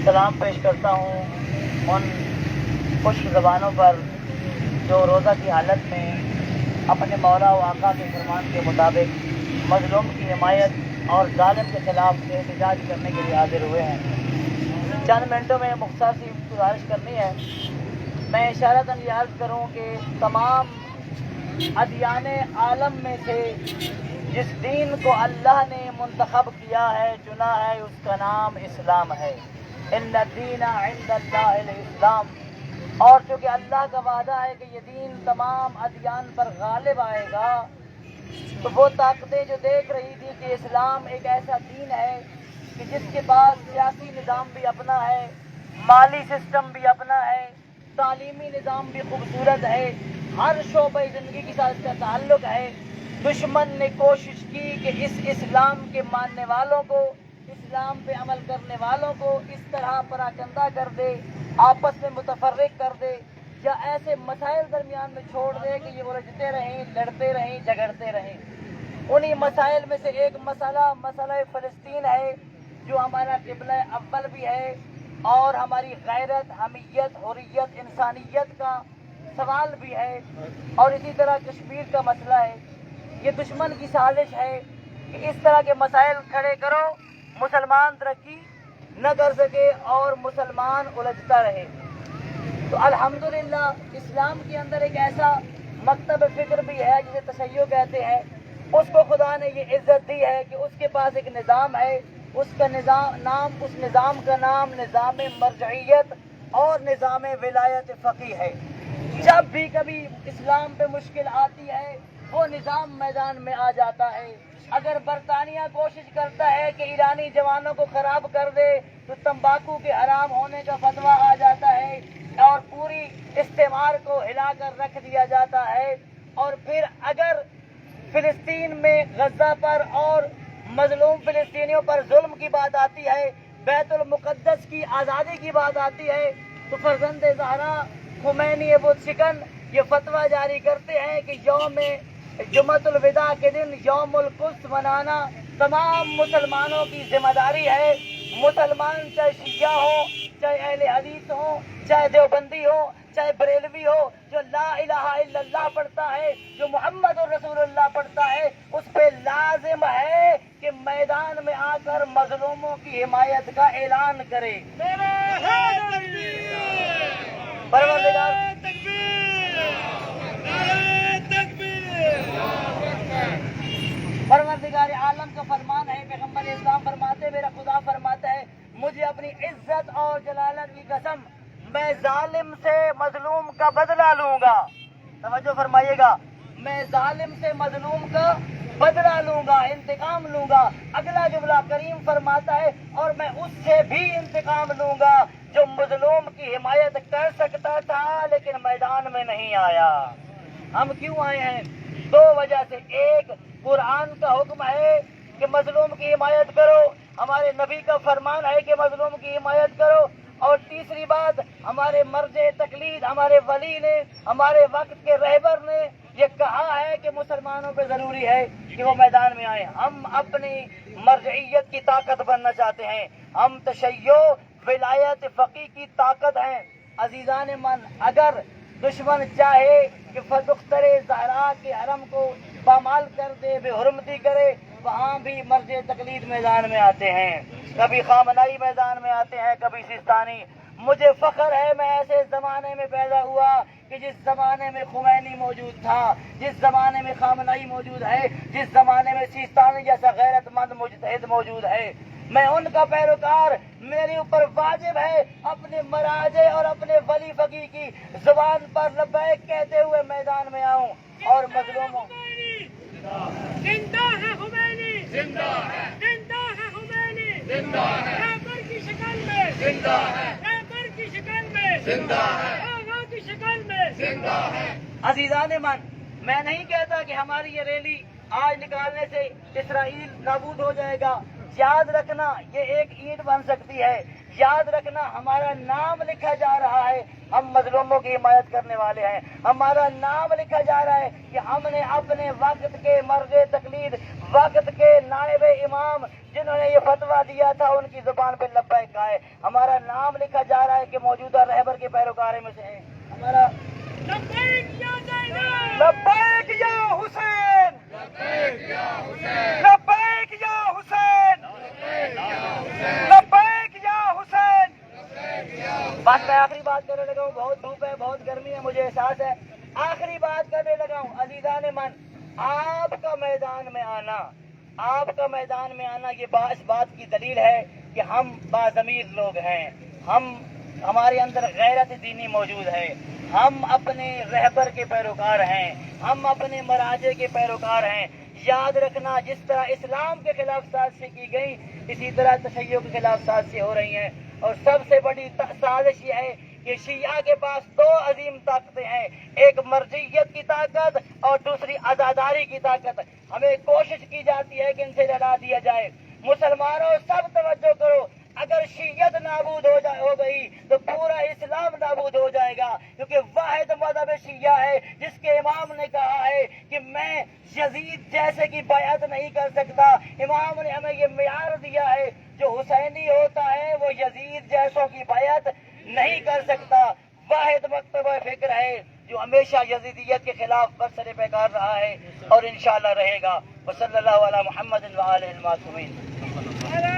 सलाम पेश करता हूँ उन खुश ज़बानों पर जो रोज़ा की हालत में अपने मौला व आका के फरमान के मुताबिक मज़लूम की हिमायत और जालिम के ख़िलाफ़ एहतजाज करने के लिए हाजिर हुए हैं। चंद मिनटों में मुख्तसर सी गुजारिश करनी है। मैं इशारतन ये अर्ज़ करूँ कि तमाम अदियान आलम में से जिस दीन को अल्लाह ने मुंतखब किया है, चुना है, उसका नाम इस्लाम है। इन्ना दीना इंदल्लाहिल इस्लाम। और चूँकि अल्लाह का वादा है कि ये दीन तमाम अदियान पर गालिब आएगा, तो वो ताकतें जो देख रही थी कि इस्लाम एक ऐसा दीन है कि जिसके पास सियासी निज़ाम भी अपना है, माली सिस्टम भी अपना है, तालीमी निज़ाम भी खूबसूरत है, हर शोबे ज़िंदगी के साथ इसका ताल्लुक़ है। दुश्मन ने कोशिश की कि इस इस्लाम के मानने वालों को, इस्लाम पे अमल करने वालों को इस तरह पराकंदा कर दे, आपस में मुतफर्रिक कर दे, या ऐसे मसाइल दरमियान में छोड़ दे कि ये उलझते रहें, लड़ते रहें, झगड़ते रहें। उन्हीं मसाइल में से एक मसला फ़लस्तीन है, जो हमारा क़िबला अव्वल भी है और हमारी गैरत, हमीयत, हुर्रियत, इंसानियत का सवाल भी है। और इसी तरह कश्मीर का मसला है। ये दुश्मन की साजिश है कि इस तरह के मसाइल खड़े करो, मुसलमान तरक्की न कर सके और मुसलमान उलझता रहे। तो अल्हम्दुलिल्लाह इस्लाम के अंदर एक ऐसा मकतब फ़िक्र भी है जिसे तशय्यो कहते हैं। उसको खुदा ने ये इज़्ज़त दी है कि उसके पास एक निज़ाम है, उसका उस निज़ाम का नाम निज़ाम मरजइयत और निज़ाम विलायत फ़क़ी है। जब भी कभी इस्लाम पे मुश्किल आती है, वो निज़ाम मैदान में आ जाता है। अगर बरतानिया कोशिश करता है कि ईरानी जवानों को ख़राब कर दे, तो तंबाकू के हराम होने का फतवा आ जाता है और पूरी इस्तेमार को हिलाकर रख दिया जाता है। और फिर अगर फ़िलिस्तीन में गज़ा पर और मज़लूम फ़िलिस्तीनियों पर जुल्म की बात आती है, बैतुल मुक़द्दस की आज़ादी की बात आती है, तो फ़र्ज़ंद ज़हरा खुमैनी अबू शिकन ये फतवा जारी करते हैं कि यौम जुमअतुल विदा के दिन यौमुल कुद्स मनाना तमाम मुसलमानों की जिम्मेदारी है। मुसलमान चाहे शिया हो, चाहे अहले हदीस हो, चाहे देवबंदी हो, चाहे बरेलवी हो, जो ला इलाहा इल्लल्लाह पढ़ता है, जो मुहम्मदुर रसूलुल्लाह पढ़ता है, उस पे लाजिम है कि मैदान में आकर मजलूमों की हिमायत का ऐलान करे। परवरदिगार परवरदिगार आलम का फरमान है, पैगंबर इस्लाम फरमाते, मेरा खुदा फरमाता है, मुझे अपनी इज्जत और जलालत की कसम, मैं जालिम से मजलूम का बदला लूंगा। तवज्जो फरमाइएगा, मैं जालिम से मजलूम का बदला लूंगा, इंतकाम लूंगा। अगला जुमला करीम फरमाता है, और मैं उससे भी इंतकाम लूंगा जो मजलूम की हिमायत कर सकता था लेकिन मैदान में नहीं आया। हम क्यों आए हैं? दो वजह से। एक, कुरान का हुक्म है कि मजलूम की हिमायत करो, हमारे नबी का फरमान है कि मजलूम की हिमायत करो। और तीसरी बात, हमारे मर्जे तकलीद, हमारे वली ने, हमारे वक्त के रहबर ने ये कहा है कि मुसलमानों पे जरूरी है कि वो मैदान में आए। हम अपनी मर्जइयत की ताकत बनना चाहते हैं, हम तशय्यो विलायत फ़क़ी की ताकत हैं। अजीज़ान मन, अगर दुश्मन चाहे कि फदुख्तरे ज़हरा के हरम को पामाल कर दे, बेहुरमती करे, वहाँ भी मर्ज़े तकलीद मैदान में आते हैं। कभी खामनाई मैदान में आते हैं, कभी सिस्तानी। मुझे फ़ख्र है मैं ऐसे ज़माने में पैदा हुआ कि जिस ज़माने में खुमैनी मौजूद था, जिस ज़माने में खामनाई मौजूद है, जिस ज़माने में सिस्तानी जैसा गैरतमंद मुजतहिद मौजूद है। मैं उनका पैरोकार, मेरे ऊपर वाजिब है अपने मराजे और अपने वली फ़क़ी की ज़ुबान पर लब्बैक कहते हुए मैदान में आऊं और मज़लूमों जिंदा है खुमैनी, जिंदा है, जिंदा है खुमैनी, जिंदा है, रैपर की शक्ल में जिंदा है, रैपर की शक्ल में जिंदा है, आगा की शक्ल में जिंदा है। अज़ीज़ान मन, मैं नहीं कहता कि हमारी ये रैली आज निकालने से इसराइल नाबूद हो जाएगा। याद रखना, ये एक ईंट बन सकती है। याद रखना, हमारा नाम लिखा जा रहा है, हम मजलूमों की हिमायत करने वाले हैं। हमारा नाम लिखा जा रहा है कि हमने अपने वक्त के मर्ज़े तकलीद وقت کے نائب امام جنہوں نے یہ فتویٰ دیا تھا ان کی زبان پہ لبیک کا ہے. ہمارا نام لکھا جا رہا ہے کہ موجودہ رہبر کے پیروکار میں سے ہیں. ہمارا لبیک یا زینب، لبیک یا حسین، لبیک یا حسین، لبیک یا حسین، لبیک یا حسین. بس میں آخری بات کرنے لگا ہوں. بہت دھوپ ہے، بہت گرمی ہے، مجھے احساس ہے. آخری بات کرنے لگا ہوں. عزیزان من، آپ کا میدان میں آنا، آپ کا میدان میں آنا یہ اس بات کی دلیل ہے کہ ہم باضمیر لوگ ہیں. ہمارے اندر غیرت دینی موجود ہے. ہم اپنے رہبر کے پیروکار ہیں، ہم اپنے مراجع کے پیروکار ہیں. یاد رکھنا، جس طرح اسلام کے خلاف سازشیں کی گئی، اسی طرح تشیع کے خلاف سازشیں ہو رہی ہیں. اور سب سے بڑی سازش یہ ہے کہ شیعہ کے پاس دو عظیم طاقتیں ہیں، ایک مرجعیت کی طاقت اور دوسری عزاداری کی طاقت. ہمیں کوشش کی جاتی ہے کہ ان سے لڑا دیا جائے. مسلمانوں سب توجہ کرو، اگر شیعت نابود ہو گئی تو پورا اسلام نابود ہو جائے گا، کیونکہ واحد مذہب شیعہ ہے جس کے امام نے کہا ہے کہ میں یزید جیسے کی بیعت نہیں کر سکتا. امام نے ہمیں یہ معیار دیا ہے، جو حسینی ہوتا ہے وہ یزید جیسوں کی بیعت نہیں کر سکتا. واحد مکتبہ فکر ہے جو ہمیشہ یزیدیت کے خلاف برسر پیکار رہا ہے اور انشاءاللہ رہے گا. وصلی اللہ علی محمد و آلہ المعصومین.